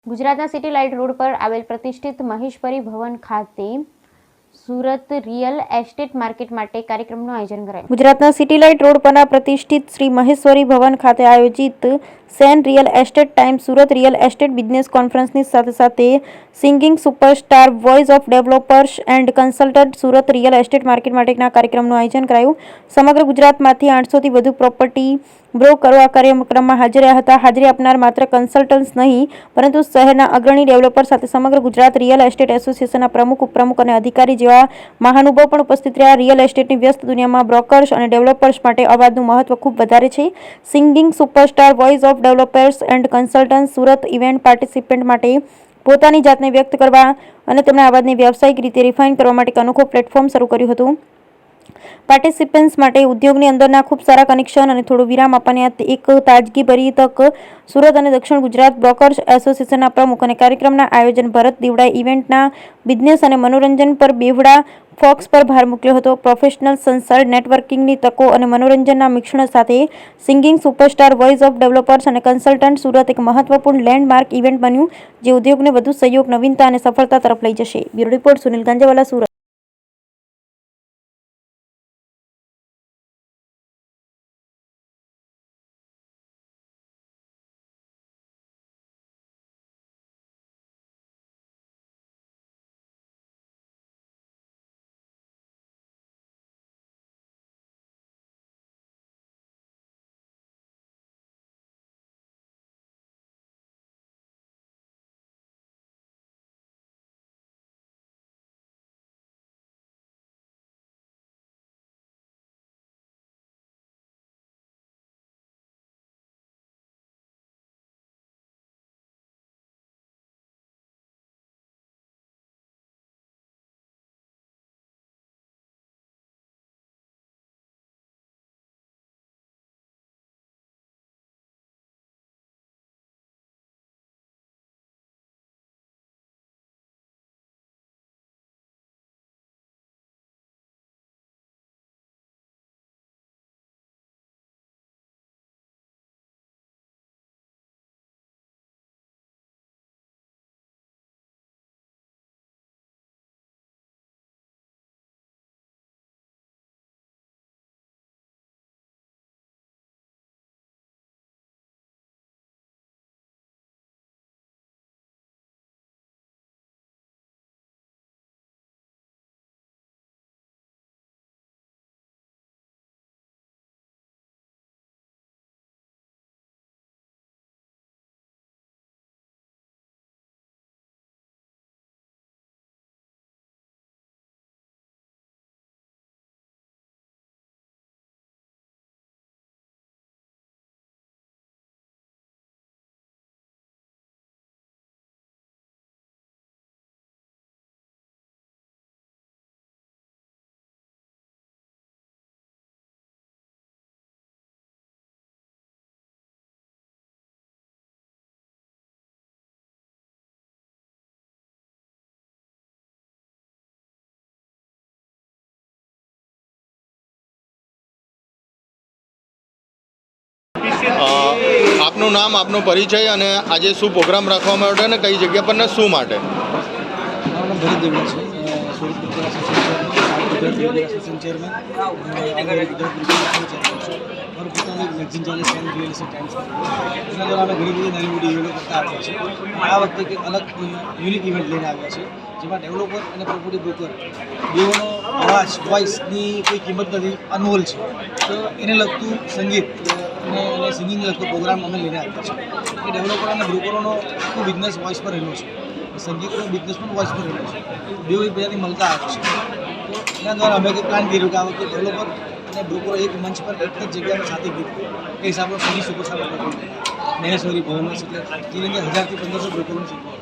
ગુજરાતના city light road પર આવેલ પ્રતિષ્ઠિત મહેશ્વરી ભવન ખાતે સુરત રિયલ એસ્ટેટ માર્કેટ માટે કાર્યક્રમનું આયોજન કરાયું। ગુજરાતના સિટી લાઇટ રોડ પરના પ્રતિષ્ઠિત શ્રી મહેશ્વરી ભવન ખાતે આયોજિત સેન real estate time Surat real estate business કોન્ફરન્સની સાથે singing superstar voice of developers and consultant Surat real estate market માટેના કાર્યક્રમનું આયોજન કરાયું। સમગ્ર ગુજરાતમાંથી 800થી વધુ પ્રોપર્ટી બ્રોકરો આ કાર્યક્રમમાં હાજર રહ્યા હતા। હાજરી આપનાર માત્ર કન્સલ્ટન્ટ્સ નહીં પરંતુ શહેરના અગ્રણી ડેવલપર સાથે સમગ્ર ગુજરાત રિયલ એસ્ટેટ એસોસિએશનના પ્રમુખ, ઉપપ્રમુખ અને અધિકારી જેવા મહાનુભાવ પણ ઉપસ્થિત રહ્યા। રિયલ એસ્ટેટની વ્યસ્ત દુનિયામાં બ્રોકર્સ અને ડેવલપર્સ માટે અવાજનું મહત્વ ખૂબ વધારે છે। Singing superstar voice of developers and consultant Surat event participant માટે પોતાની જાતને વ્યક્ત કરવા અને તેમના અવાજને વ્યાવસાયિક રીતે રિફાઇન કરવા માટે એક અનોખું પ્લેટફોર્મ શરૂ કર્યું હતું। પાર્ટિસિપન્ટ્સ માટે ઉદ્યોગની અંદરના ખૂબ સારા કનેક્શન અને થોડો વિરામ આપવાની એક તાજગીભરી તક। સુરત અને દક્ષિણ ગુજરાત બ્રોકર્સ એસોસિએશનના પ્રમુખ અને કાર્યક્રમના આયોજન ભરત દીવડાએ ઇવેન્ટના બિઝનેસ અને મનોરંજન પર બેવડા ફોકસ પર ભાર મૂક્યો હતો। પ્રોફેશનલ સંસાર નેટવર્કિંગની તકો અને મનોરંજનના મિશ્રણ સાથે singing superstar voice of developers અને કન્સલ્ટન્ટ સુરત એક મહત્વપૂર્ણ લેન્ડમાર્ક ઇવેન્ટ બન્યું જે ઉદ્યોગને વધુ સહયોગ, નવીનતા અને સફળતા તરફ લઈ જશે। Bureau report Sunil Ganjewala, Surat. આપનું નામ, આપનો પરિચય અને આજે શું પ્રોગ્રામ રાખવામાં આવ્યો અને કઈ જગ્યા પર ને શું માટે? મારું નામ ભરત દેવડા છે, સુરત એસોસિએશન ચેરમેન, મારું પોતાનું એક મેગઝીન ચાલે સેન રિયલ એસ્ટેટ ટાઈમ્સ, એના દ્વારા અમે ઘણી બધી નાની મોટી ઇવેન્ટો કરતા આવ્યા છીએ। આ વખતે કંઈક અલગ યુનિક ઇવેન્ટ લઈને આવ્યા છે જેમાં ડેવલપર અને પ્રોપર્ટી બ્રોકર બેઓનો અવાજ, વોઇસની કોઈ કિંમત નથી, અનમોલ છે। તો એને લગતું સંગીત અને સિંગિંગ લગતો પ્રોગ્રામ અમે લઈને આવ્યા છીએ। એ ડેવલપર અને બ્રોકરોનો આખું બિઝનેસ વોઇસ પર રહેલો છે, સંગીતનો બિઝનેસ પણ વોઇસ પર રહેલો છે, બેઓ એકબીજાથી મળતા આવે છે। તો એના દ્વારા અમે કંઈક પ્લાન કર્યું કે આ વખતે ડેવલપર અને બ્રોકરો એક મંચ પર એક જ જગ્યાએ સાથે ગીત એ હિસાબનો સિંગિંગ સુપરસ્ટાર મહેશ્વરી ભવન એટલે જેની અંદર 1000થી 1500 બ્રોકરોની સંખ્યા।